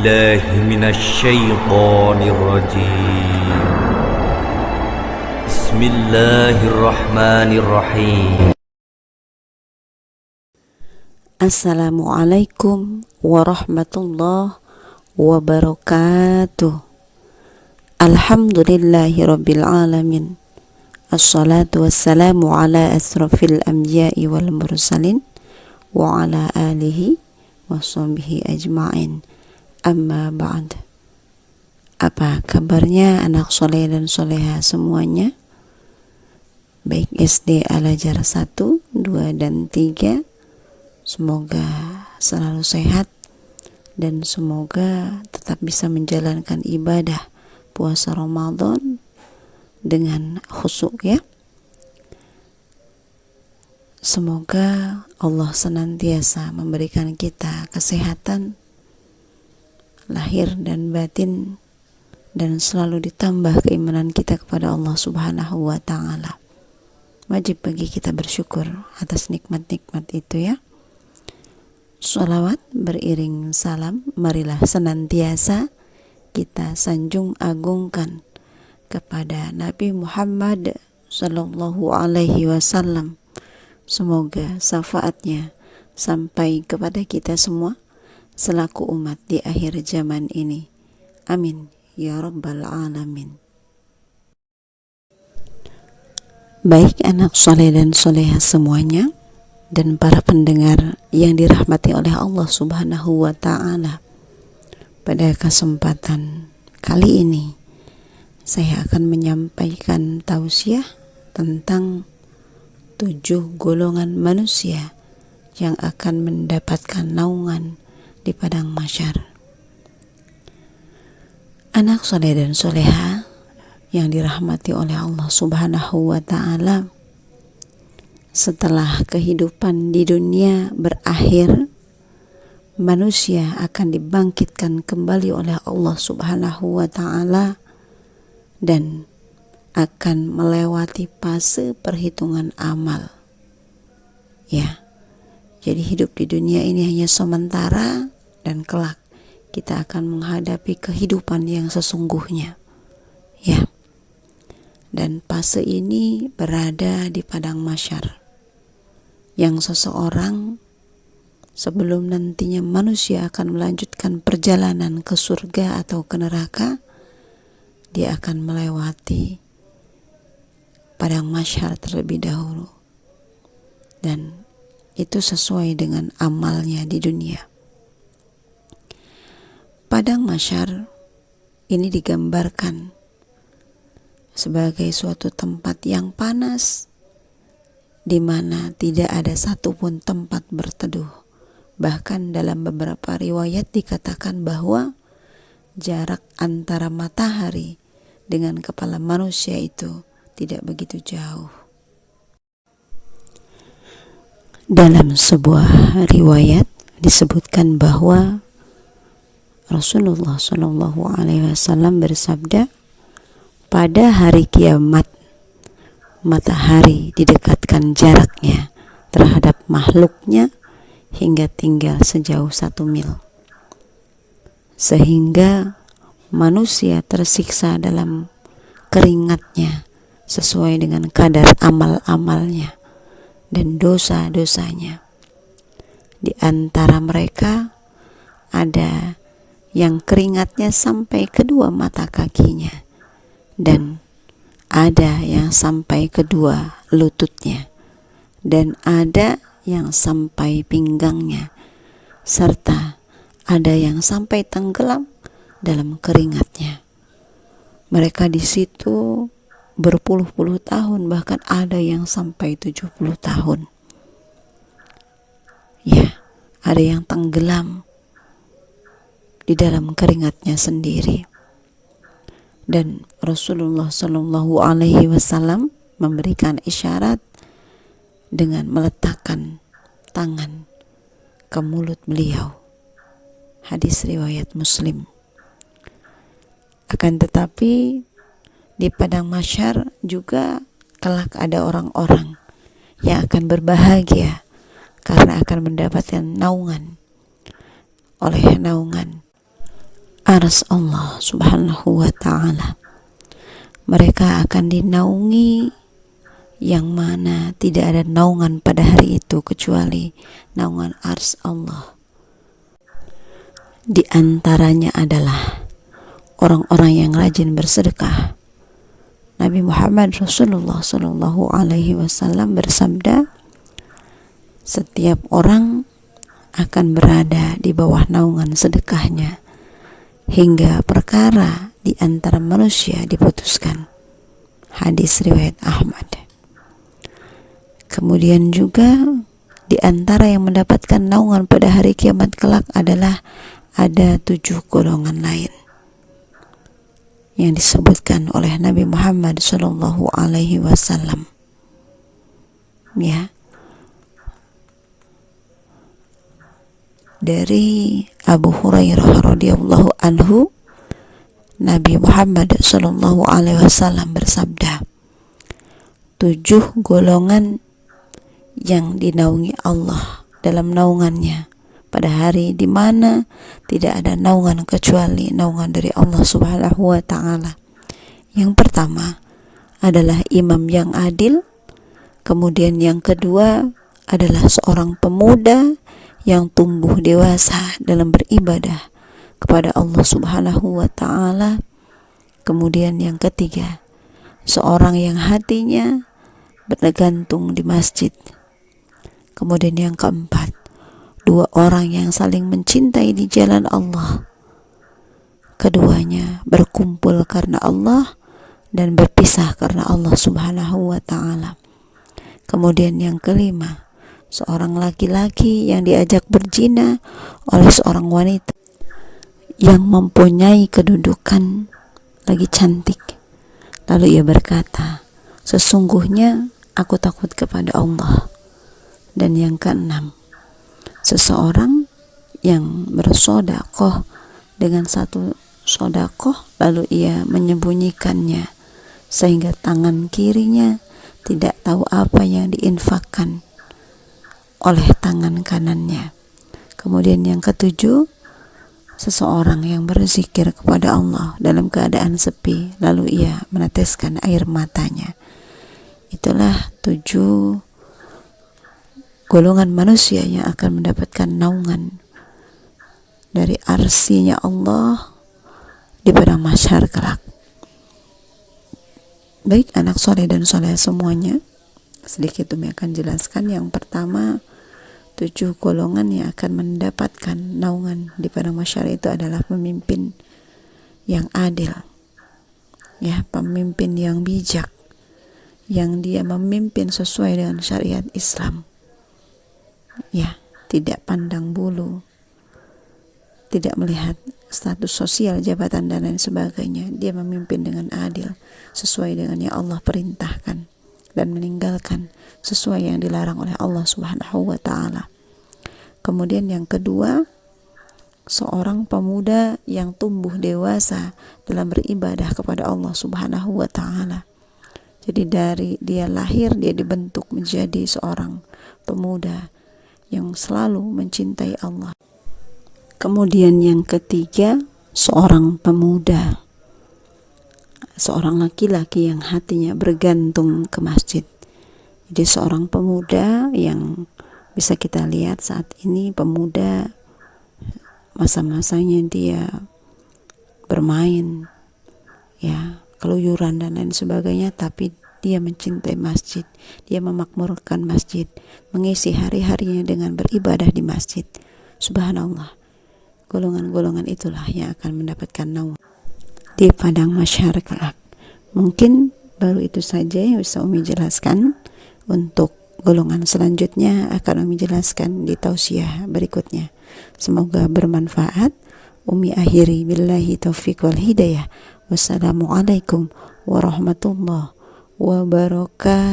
بالله من الشيطان الرجيم بسم الله الرحمن الرحيم Assalamualaikum warahmatullahi wabarakatuh. Alhamdulillahi rabbil alamin. Assalatu wassalamu ala asrafil anbiya'i wal mursalin wa ala alihi wa sahbihi ajma'in. Amma ba'd. Apa kabarnya anak soleh dan soleha semuanya? Baik SD Al-Azhar 1, 2, dan 3. Semoga selalu sehat dan semoga tetap bisa menjalankan ibadah puasa Ramadan dengan khusyuk ya. Semoga Allah senantiasa memberikan kita kesehatan lahir dan batin dan selalu ditambah keimanan kita kepada Allah Subhanahu wa ta'ala. Wajib bagi kita bersyukur atas nikmat-nikmat itu ya. Sholawat beriring salam, marilah senantiasa kita sanjung agungkan kepada Nabi Muhammad sallallahu alaihi wasallam. Semoga syafaatnya sampai kepada kita semua selaku umat di akhir zaman ini. Amin ya rabbal alamin. Baik anak soleh dan soleha semuanya dan para pendengar yang dirahmati oleh Allah Subhanahu wa ta'ala, pada kesempatan kali ini saya akan menyampaikan tausiah tentang 7 golongan manusia yang akan mendapatkan naungan di padang mahsyar. Anak soleh dan soleha yang dirahmati oleh Allah Subhanahu wa ta'ala, setelah kehidupan di dunia berakhir, manusia akan dibangkitkan kembali oleh Allah Subhanahu wa ta'ala dan akan melewati fase perhitungan amal. Ya. Jadi hidup di dunia ini hanya sementara dan kelak kita akan menghadapi kehidupan yang sesungguhnya. Ya. Dan fase ini berada di padang mahsyar, yang seseorang sebelum nantinya manusia akan melanjutkan perjalanan ke surga atau ke neraka, dia akan melewati padang mahsyar terlebih dahulu, dan itu sesuai dengan amalnya di dunia. Padang mahsyar ini digambarkan sebagai suatu tempat yang panas, di mana tidak ada satupun tempat berteduh. Bahkan dalam beberapa riwayat dikatakan bahwa jarak antara matahari dengan kepala manusia itu tidak begitu jauh. Dalam sebuah riwayat disebutkan bahwa Rasulullah Shallallahu Alaihi Wasallam bersabda, pada hari kiamat matahari didekatkan jaraknya terhadap makhluknya hingga tinggal sejauh 1 mil, sehingga manusia tersiksa dalam keringatnya sesuai dengan kadar amal-amalnya dan dosa-dosanya. Di antara mereka ada yang keringatnya sampai kedua mata kakinya, dan ada yang sampai kedua lututnya, dan ada yang sampai pinggangnya, serta ada yang sampai tenggelam dalam keringatnya. Mereka di situ berpuluh-puluh tahun, bahkan ada yang sampai 70 tahun. Ya, ada yang tenggelam di dalam keringatnya sendiri. Dan Rasulullah Shallallahu Alaihi Wasallam memberikan isyarat dengan meletakkan tangan ke mulut beliau. Hadis riwayat Muslim. Akan tetapi di padang mahsyar juga kelak ada orang-orang yang akan berbahagia karena akan mendapatkan naungan oleh naungan ars Allah subhanahu wa ta'ala. Mereka akan dinaungi yang mana tidak ada naungan pada hari itu kecuali naungan ars Allah. Di antaranya adalah orang-orang yang rajin bersedekah. Nabi Muhammad Rasulullah Sallallahu Alaihi Wasallam bersabda, setiap orang akan berada di bawah naungan sedekahnya hingga perkara di antara manusia diputuskan. Hadis riwayat Ahmad. Kemudian juga di antara yang mendapatkan naungan pada hari kiamat kelak adalah ada 7 golongan lain yang disebutkan oleh Nabi Muhammad Sallallahu Alaihi Wasallam. Ya, dari Abu Hurairah radhiyallahu anhu, Nabi Muhammad Sallallahu Alaihi Wasallam bersabda, 7 golongan yang dinaungi Allah dalam naungannya pada hari di mana tidak ada naungan kecuali naungan dari Allah Subhanahu wa ta'ala. Yang pertama adalah imam yang adil, kemudian yang kedua adalah seorang pemuda yang tumbuh dewasa dalam beribadah kepada Allah Subhanahu wa ta'ala, kemudian yang ketiga seorang yang hatinya bergantung di masjid, kemudian yang keempat 2 orang yang saling mencintai di jalan Allah, keduanya berkumpul karena Allah dan berpisah karena Allah Subhanahu wa ta'ala. Kemudian yang kelima, seorang laki-laki yang diajak berzina oleh seorang wanita yang mempunyai kedudukan lagi cantik, lalu ia berkata, sesungguhnya aku takut kepada Allah. Dan yang keenam, seseorang yang bersedekah dengan satu sedekah lalu ia menyembunyikannya sehingga tangan kirinya tidak tahu apa yang diinfakkan oleh tangan kanannya. Kemudian yang ketujuh, seseorang yang berzikir kepada Allah dalam keadaan sepi lalu ia meneteskan air matanya. Itulah 7 golongan manusia yang akan mendapatkan naungan dari arsinya Allah di padang mahsyar kelak. Baik anak soleh dan soleh semuanya, sedikit Umi akan jelaskan. Yang pertama, 7 golongan yang akan mendapatkan naungan di padang mahsyar itu adalah pemimpin yang adil, ya, pemimpin yang bijak, yang dia memimpin sesuai dengan syariat Islam, ya, tidak pandang bulu, tidak melihat status sosial, jabatan dan lain sebagainya. Dia memimpin dengan adil sesuai dengan yang Allah perintahkan dan meninggalkan sesuai yang dilarang oleh Allah Subhanahu wa ta'ala. Kemudian yang kedua, seorang pemuda yang tumbuh dewasa dalam beribadah kepada Allah Subhanahu wa ta'ala. Jadi dari dia lahir, dia dibentuk menjadi seorang pemuda yang selalu mencintai Allah. Kemudian yang ketiga, seorang pemuda, seorang laki-laki yang hatinya bergantung ke masjid. Jadi seorang pemuda yang bisa kita lihat saat ini, pemuda masa-masanya dia bermain, ya, keluyuran dan lain sebagainya, tapi dia mencintai masjid, dia memakmurkan masjid, mengisi hari-harinya dengan beribadah di masjid. Subhanallah, golongan-golongan itulah yang akan mendapatkan naungan di padang mahsyar kelak. Mungkin baru itu saja yang bisa Umi jelaskan. Untuk golongan selanjutnya akan Umi jelaskan di tausiah berikutnya. Semoga bermanfaat. Umi akhiri billahi taufiq wal hidayah. Wassalamualaikum warahmatullahi wabarakatuh.